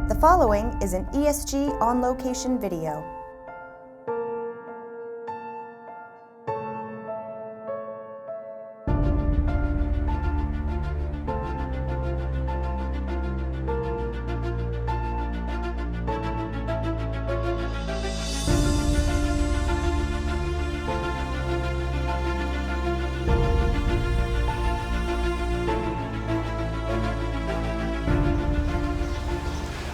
The following is an ESG on location video.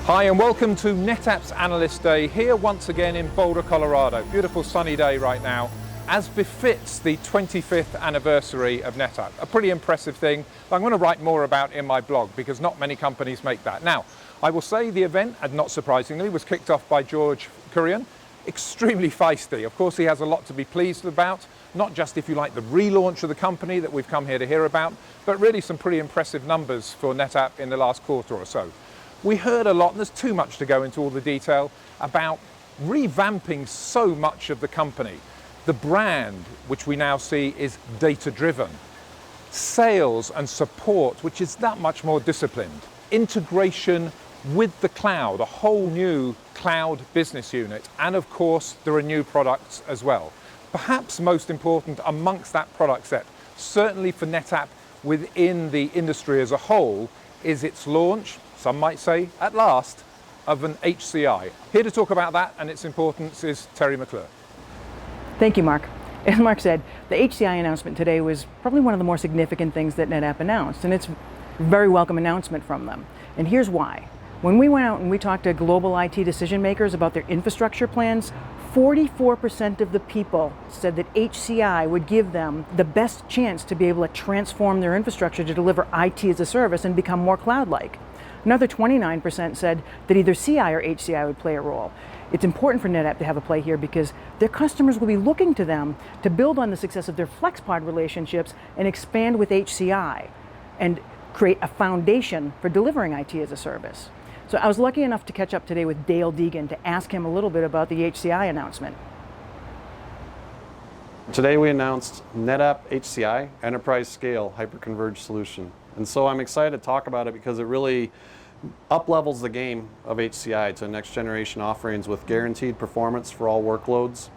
Hi and welcome to NetApp's Analyst Day here once again in Boulder, Colorado. Beautiful sunny day right now, as befits the 25th anniversary of NetApp. A pretty impressive thing that I'm going to write more about in my blog because not many companies make that. Now, I will say the event, and not surprisingly, was kicked off by George Kurian. Extremely feisty. Of course, he has a lot to be pleased about, not just, if you like, the relaunch of the company that we've come here to hear about, but really some pretty impressive numbers for NetApp in the last quarter or so. We heard a lot, and there's too much to go into all the detail, about revamping so much of the company. The brand, which we now see, is data-driven. Sales and support, which is that much more disciplined. Integration with the cloud, a whole new cloud business unit. And of course, there are new products as well. Perhaps most important amongst that product set, certainly for NetApp within the industry as a whole, is its launch, some might say, at last, of an HCI. Here to talk about that and its importance is Terri McClure. Thank you, Mark. As Mark said, the HCI announcement today was probably one of the more significant things that NetApp announced, and it's a very welcome announcement from them. And here's why. When we went out and we talked to global IT decision makers about their infrastructure plans, 44% of the people said that HCI would give them the best chance to be able to transform their infrastructure to deliver IT as a service and become more cloud-like. Another 29% said that either CI or HCI would play a role. It's important for NetApp to have a play here because their customers will be looking to them to build on the success of their FlexPod relationships and expand with HCI and create a foundation for delivering IT as a service. So I was lucky enough to catch up today with Degen to ask him a little bit about the HCI announcement. Today we announced NetApp HCI, Enterprise Scale Hyperconverged Solution. And so I'm excited to talk about it because it really up-levels the game of HCI to next generation offerings with guaranteed performance for all workloads,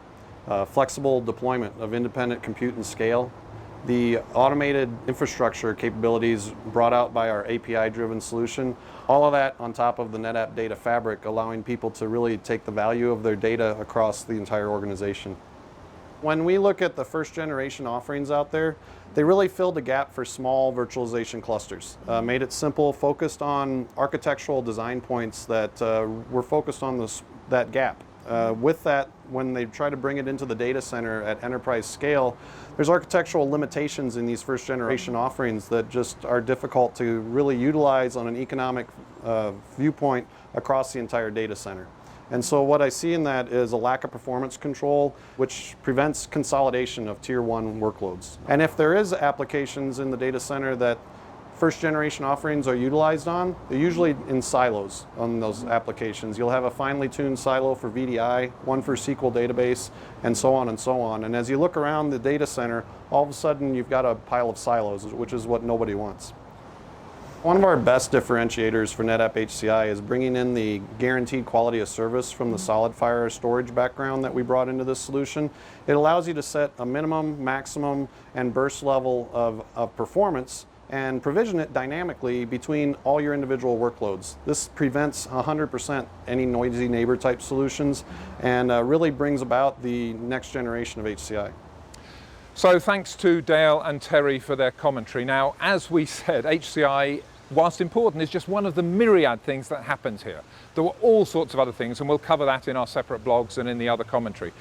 flexible deployment of independent compute and scale, the automated infrastructure capabilities brought out by our API-driven solution, all of that on top of the NetApp Data Fabric, allowing people to really take the value of their data across the entire organization. When we look at the first generation offerings out there, they really filled the gap for small virtualization clusters, made it simple, focused on architectural design points that were focused on that gap. With that, when they try to bring it into the data center at enterprise scale, there's architectural limitations in these first generation offerings that just are difficult to really utilize on an economic viewpoint across the entire data center. And so what I see in that is a lack of performance control, which prevents consolidation of tier one workloads. And if there is applications in the data center that first generation offerings are utilized on, they're usually in silos on those applications. You'll have a finely tuned silo for VDI, one for SQL database, and so on and so on. And as you look around the data center, all of a sudden you've got a pile of silos, which is what nobody wants. One of our best differentiators for NetApp HCI is bringing in the guaranteed quality of service from the SolidFire storage background that we brought into this solution. It allows you to set a minimum, maximum, and burst level of performance and provision it dynamically between all your individual workloads. This prevents 100% any noisy neighbor type solutions and really brings about the next generation of HCI. So thanks to Dale and Terri for their commentary. Now, as we said, HCI, whilst important, is just one of the myriad things that happens here. There were all sorts of other things, and we'll cover that in our separate blogs and in the other commentary.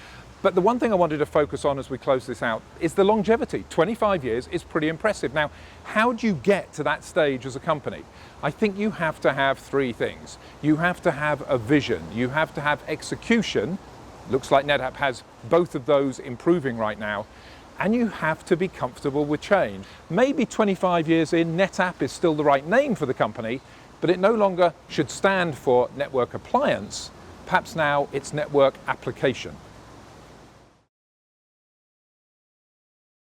But the one thing I wanted to focus on as we close this out is the longevity. 25 years is pretty impressive. Now, how do you get to that stage as a company? I think you have to have three things. You have to have a vision. You have to have execution. Looks like NetApp has both of those improving right now. And you have to be comfortable with change. Maybe 25 years in, NetApp is still the right name for the company, but it no longer should stand for network appliance. Perhaps now it's network application.